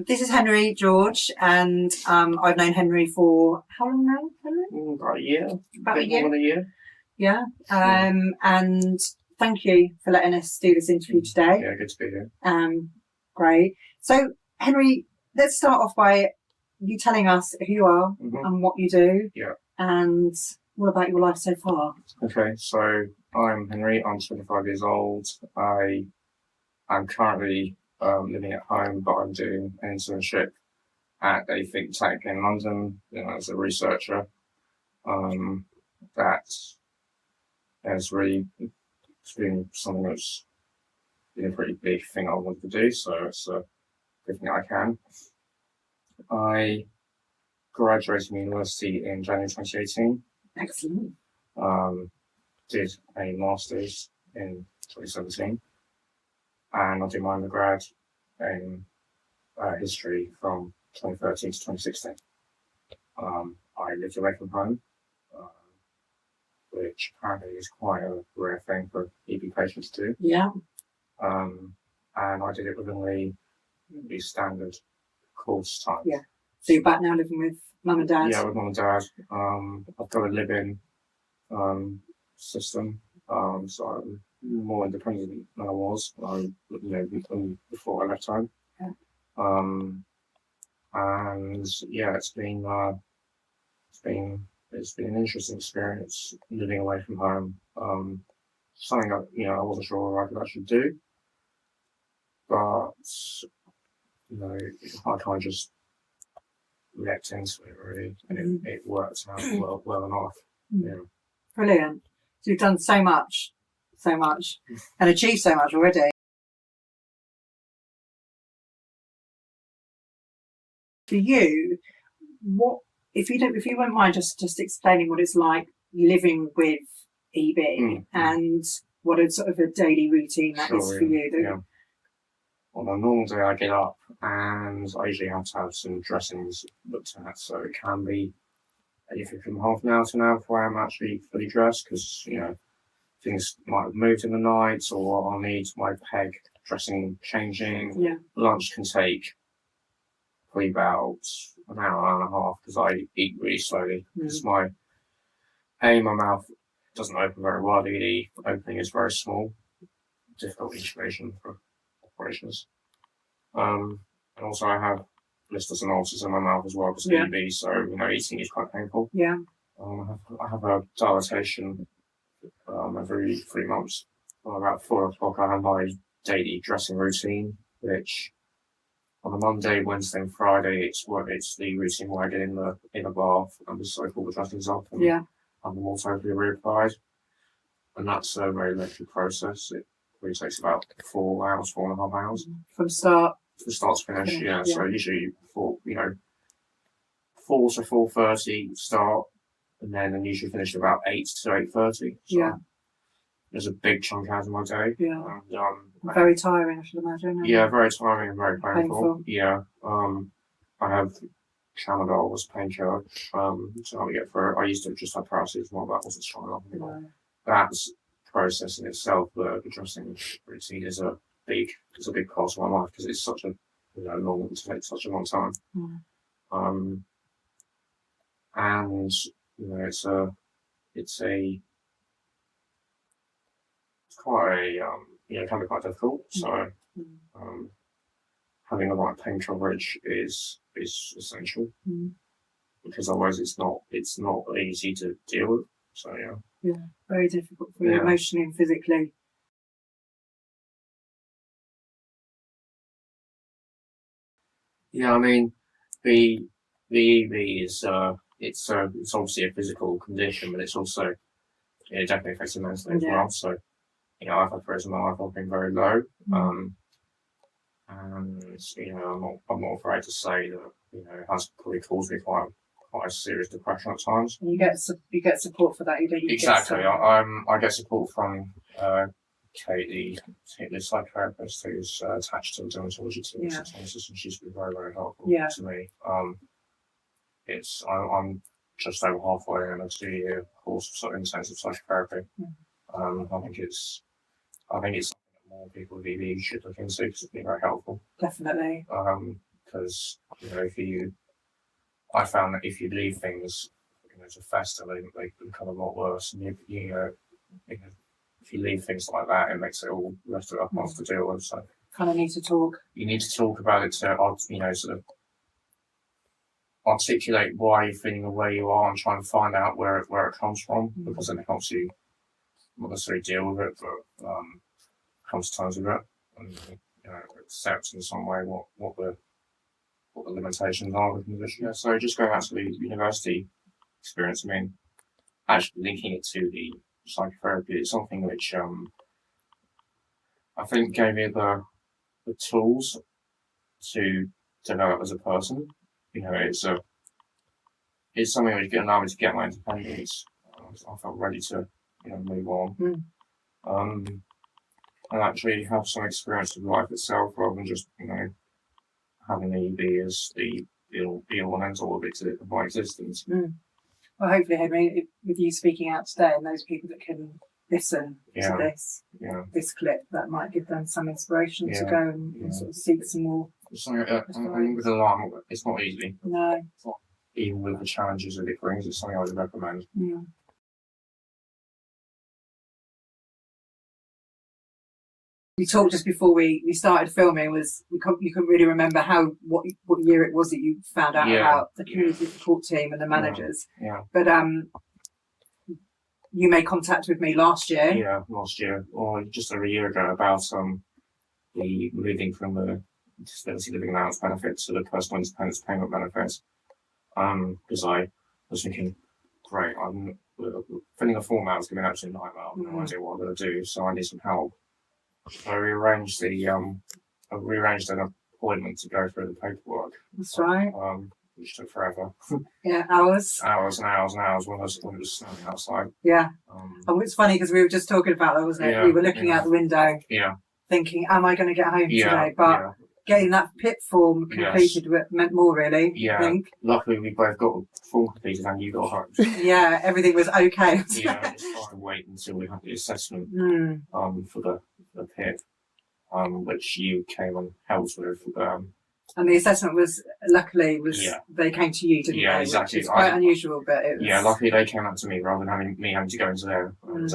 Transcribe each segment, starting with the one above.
This is Henry George, and I've known Henry for how long now, Henry? About a year. About a year. More than a year. Yeah. And thank you for letting us do this interview today. Yeah, good to be here. Great. So, Henry, let's start off by you telling us who you are and what you do. Yeah. And all about your life so far. Okay, so I'm Henry. I'm 25 years old. I'm currently living at home, but I'm doing an internship at a think tank in London, as a researcher. That has really been something that's been a pretty big thing I wanted to do, so it's a good thing I can. I graduated from university in January 2018. Excellent. Did a master's in 2017, and I did my undergrad in history from 2013 to 2016. I lived away from home, which apparently is quite a rare thing for EB patients to do. Yeah. And I did it within the standard course time. Yeah. So you're back now living with mum and dad? Yeah, with mum and dad. I've got a live-in system, so I'm more independent than I was, before I left home. Yeah. And yeah, it's been an interesting experience living away from home. Something I wasn't sure I could actually do, but I kind of just leapt into it really, and it worked out well enough. Yeah. Brilliant. So you've done so much, and achieved so much already. For you, what if you wouldn't mind just explaining what it's like living with EB and what a sort of a daily routine that is for you? Yeah. On a normal day, I get up and I usually have to have some dressings looked at, so it can be anything from half an hour to an hour before I'm actually fully dressed, because things might have moved in the night, or I'll need my peg dressing changing. Yeah. Lunch can take probably about an hour and a half because I eat really slowly. Because my mouth doesn't open very widely. The opening is very small. Difficult situation for operations. And also I have blisters and ulcers in my mouth as well because of EB, so eating is quite painful. Yeah. I have a dilatation every 3 months. About 4 o'clock I have my daily dressing routine, which on a Monday, Wednesday and Friday it's the routine where I get in the bath and just soak all the dressings up and have them all totally reapplied. And that's a very lengthy process. It really takes about 4 hours, 4.5 hours. From start to finish, yeah. So usually 4 to 4:30 start, and then usually finish at about 8 to 8:30. So there's a big chunk out of my day. Yeah. And, very tiring, I should imagine. Yeah, very tiring and very painful. Yeah. I have Tramadol as painkiller, so I get through it. I used to just have paracetamol, that wasn't strong enough anymore. That's process in itself. The dressing routine is a big part of my life because it's such a long, to take such a long time. And it can be quite difficult. So having the right pain coverage is essential, because otherwise it's not easy to deal with. So yeah, very difficult for you emotionally and physically. Yeah, I mean the EB is it's obviously a physical condition, but it's also it definitely affects you mentally as well. So I've had periods in my life I've been very low, and I'm not afraid to say that it has probably caused me quite a serious depression at times. And you get support for that. Exactly. I get support from Kate, the psychotherapist who's attached to the dermatology team, and she's been very, very helpful to me. I'm just over halfway in a 2-year course of intensive psychotherapy. I think it's something that more people with EB should look into because it's been very helpful. Definitely. because I found that if you leave things to fester, they become a lot worse. And if you leave things like that, it makes it all the rest of it harder to deal with. So kind of need to talk. You need to talk about it to sort of articulate why you're feeling the way you are and try and find out where it comes from, because then it helps you not necessarily deal with it, but come to terms with it and accept in some way what the limitations are of the condition. Yeah, so just going back to the university experience, I mean, actually linking it to the psychotherapy, it's something which I think gave me the tools to develop as a person. It's something which allowed me to get my independence. I felt ready to move on. And actually have some experience of life itself, rather than just having EB as the be-all and end-all of my existence. Well, hopefully, Henry, with you speaking out today and those people that can listen to this clip, that might give them some inspiration to go and sort of seek some more. With alarm, it's not easy. No. It's not, even with the challenges that it brings, it's something I would recommend. Yeah. We talked just before we started filming, you couldn't really remember what year it was that you found out about the community support team and the managers. Yeah. But you made contact with me last year. Yeah, last year, or just over a year ago, about the moving from the disability living allowance benefit to the personal independence payment benefits. Because I was thinking, great, I'm filling a form out is going to be an absolute nightmare. I have no idea what I'm going to do, so I need some help. So I rearranged an appointment to go through the paperwork. That's right. Which took forever. Yeah, hours. Hours and hours and hours when it was snowing outside. Yeah. And it's funny because we were just talking about that, wasn't it? Yeah, we were looking out the window, thinking, "Am I going to get home today?" But getting that PIP form completed meant more, really. Yeah. I think. Luckily, we both got the form completed and you got home. Yeah, everything was okay. Just try and wait until we had the assessment for the PIP, which you came and helped with. And the assessment was, luckily, they came to you, didn't they? Yeah, exactly. Which is quite unusual, but it was... Yeah, luckily they came up to me rather than having to go into them. And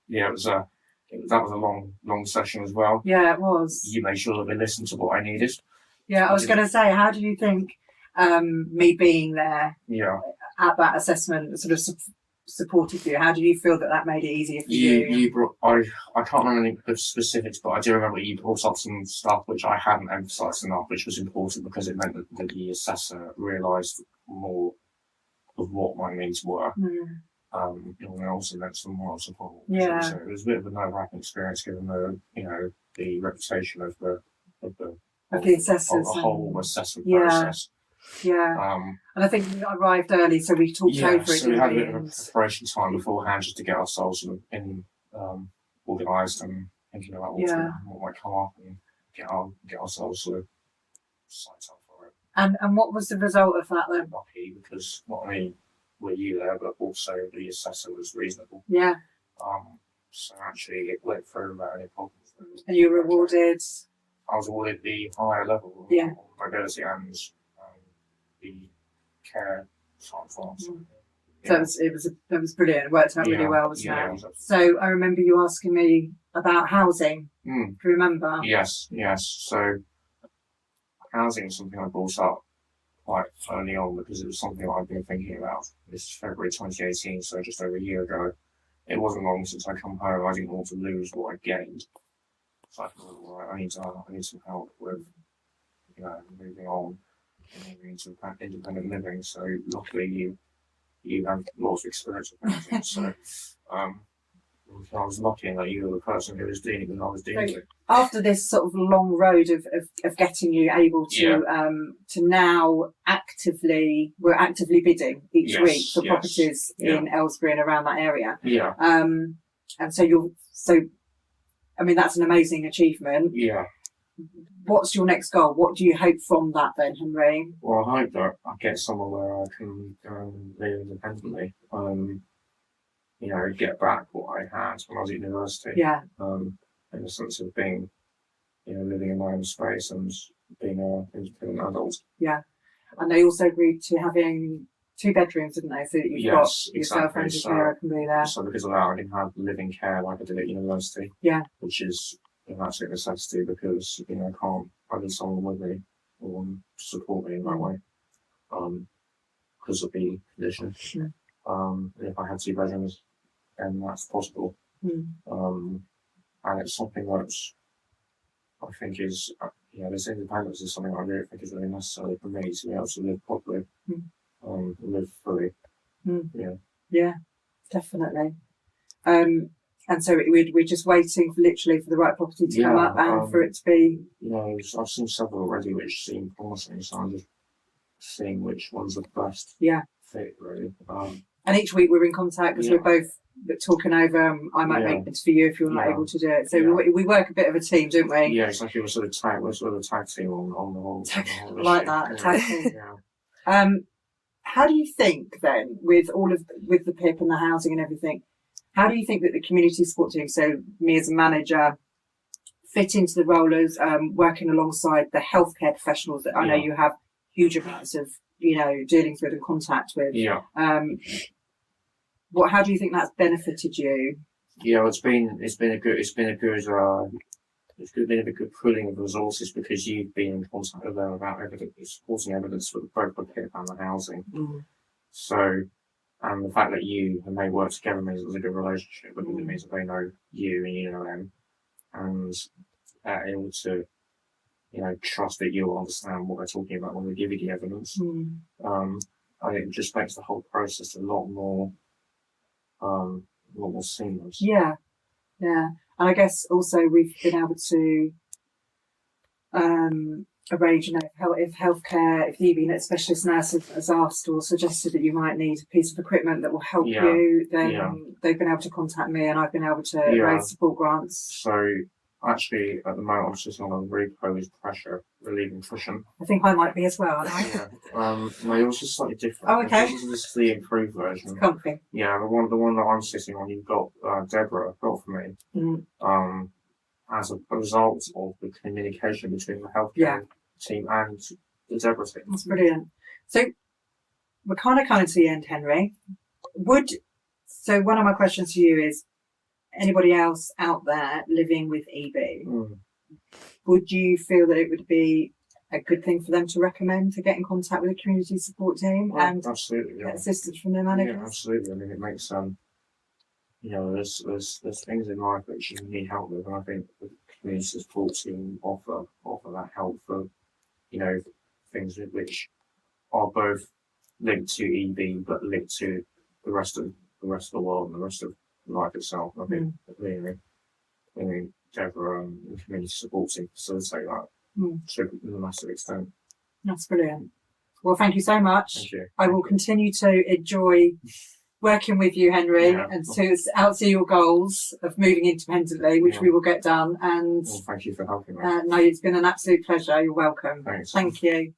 it was that was a long session as well. Yeah, it was. You made sure that they listened to what I needed. Yeah, I was going to say, how do you think me being there at that assessment sort of supported you? How do you feel that made it easier for you? You brought, I can't remember any of the specifics, but I do remember you brought up some stuff which I hadn't emphasised enough, which was important because it meant that the assessor realised more of what my needs were. It also meant some moral support. Yeah. So it was a bit of a nerve-wracking experience, given the reputation of the assessors, the whole assessment process. Yeah. And I think we arrived early, so we talked over it. So we had a bit of a preparation time beforehand just to get ourselves organised and thinking about what might come up and get ourselves sort of psyched up for it. And what was the result of that then? Lucky, because not only were you there, but also the assessor was reasonable. Yeah. So actually it went through without any problems. And you were awarded? I was awarded the higher level of mobility and the care type forms. So it was brilliant. It worked out really well, wasn't it? So I remember you asking me about housing. Do you remember? Yes. So housing is something I brought up quite early on because it was something I've been thinking about. This is February 2018, so just over a year ago. It wasn't long since I come home. I didn't want to lose what I gained. So I thought, well, I need some help with, moving on and moving into independent living. So luckily you have lots of experience with housing. So I was lucky in that you were the person who was dealing with what I was dealing with. After this sort of long road of getting you able to now we're actively bidding each week for properties in Aylesbury and around that area. Yeah. And so I mean, that's an amazing achievement. Yeah. What's your next goal? What do you hope from that then, Henry? Well, I hope that I get somewhere where I can live independently. Get back what I had when I was at university. Yeah. In the sense of being, living in my own space and being an independent adult. Yeah. And they also agreed to having 2 bedrooms, didn't they? So that you've got yourself and your carer can be there. So because of that, I didn't have living care like I did at university. Yeah. Which is an absolute necessity because, I need someone with me or to support me in that way. Because of the condition. And if I had 2 bedrooms, then that's possible. And it's something that I think is, this independence is something I really think is really necessary for me to be able to live properly, live fully. Yeah, deftly. And so we're just waiting for the right property to come up and for it to be. I've seen several already which seem promising, so I'm just seeing which one's the best fit, really. And each week we're in contact because we're both talking over. I might make this for you if you're not able to do it. So we work a bit of a team, don't we? Yeah, exactly. We're sort of a tag team on the whole. I like that, tag team. How do you think then, with the PIP and the housing and everything, how do you think that the community support team, so me as a manager, fit into the role as working alongside the healthcare professionals that I know you have huge amounts of dealings with and contact with? How do you think that's benefited you? It's been a good pooling of resources because you've been in contact with them about supporting evidence for both the PIP and the housing. So, and the fact that you and they work together means there's a good relationship because it means that they know you and you know them, and able to trust that you'll understand what they're talking about when they give you the evidence. I think it just makes the whole process a lot more seamless. Yeah. And I guess also we've been able to arrange, if healthcare, if the EB specialist nurse has asked or suggested that you might need a piece of equipment that will help you, then they've been able to contact me and I've been able to raise support grants. So actually, at the moment, I'm sitting on a reposed pressure relieving cushion. I think I might be as well, aren't I? No, yours is slightly different. Oh, okay. This is the improved version. It's comfy. Yeah, the one that I'm sitting on, you've got DEBRA got for me. As a result of the communication between the healthcare team and the DEBRA team. That's brilliant. So we're kind of coming to the end, Henry. So one of my questions to you is, anybody else out there living with EB, would you feel that it would be a good thing for them to recommend to get in contact with a community support team and absolutely, get assistance from their managers? Yeah, absolutely. I mean, it makes there's things in life which you need help with, and I think the community support team offer that help for things which are both linked to EB but linked to the rest of the world and the rest of life itself. I think DEBRA and community support team facilitate that to a massive extent. That's brilliant. Well, thank you so much. Thank you. I will continue to enjoy working with you, Henry, and to see your goals of moving independently, which we will get done. And thank you for helping me. No, it's been an absolute pleasure. You're welcome. Thanks. Thank you.